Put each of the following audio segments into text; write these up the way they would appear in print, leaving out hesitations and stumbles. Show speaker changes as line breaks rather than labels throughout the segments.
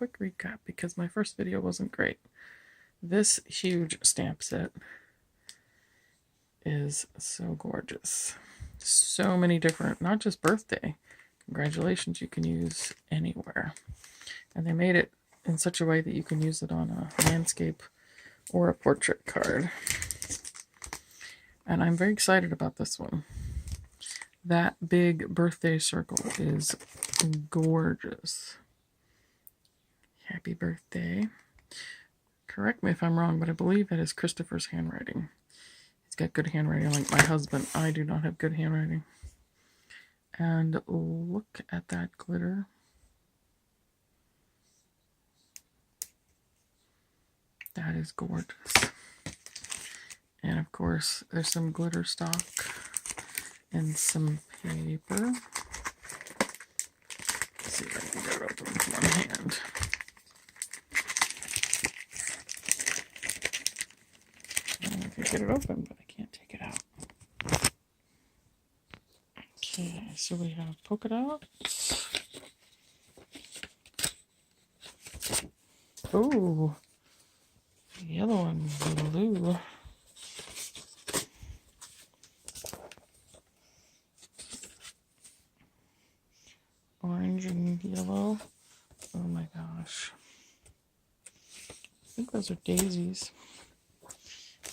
quick recap because my first video wasn't great. This huge stamp set is so gorgeous. So many different, not just birthday, congratulations, you can use anywhere. And they made it in such a way that you can use it on a landscape or a portrait card. And I'm very excited about this one. That big birthday circle is gorgeous. Happy birthday. Correct me if I'm wrong, but I believe that is Christopher's handwriting. He's got good handwriting like my husband. I do not have good handwriting. And look at that glitter. That is gorgeous. And of course, there's some glitter stock and some paper. Let's see if I can get it open with one hand. I can get it open, but I can't take it out. Okay, so we have polka dots. Oh, yellow and blue. Orange and yellow. Oh my gosh. I think those are daisies.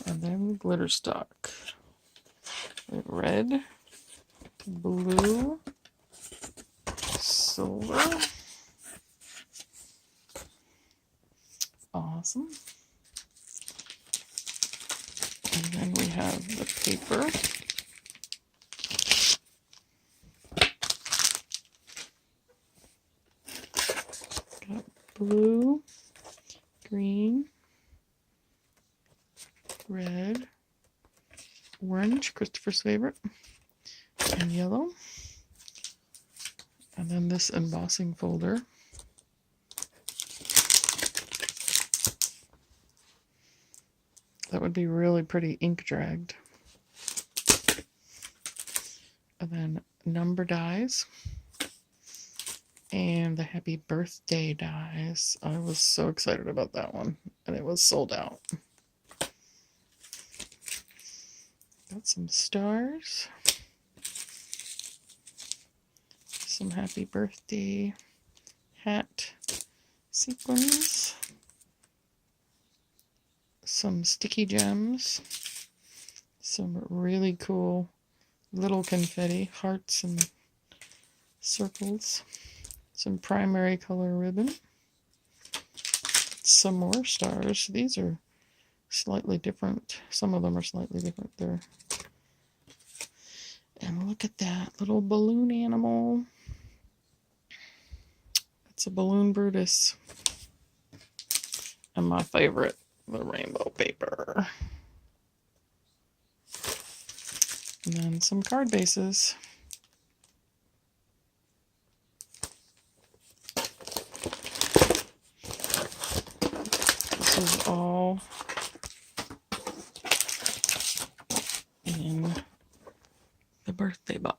And then glitter stock. Red, blue, silver. Awesome. And then we have the paper. Got blue, green, red, orange, Christopher's favorite, and yellow. And then this embossing folder. That would be really pretty ink dragged. And then number dies. And the happy birthday dies. I was so excited about that one. And it was sold out. Got some stars. Some happy birthday hat sequins. Some sticky gems. Some really cool little confetti, hearts and circles. Some primary color ribbon. Some more stars. These are slightly different. Some of them are slightly different there. And look at that little balloon animal. It's a balloon Brutus. And my favorite, the rainbow paper. And then some card bases. This is all in the birthday box.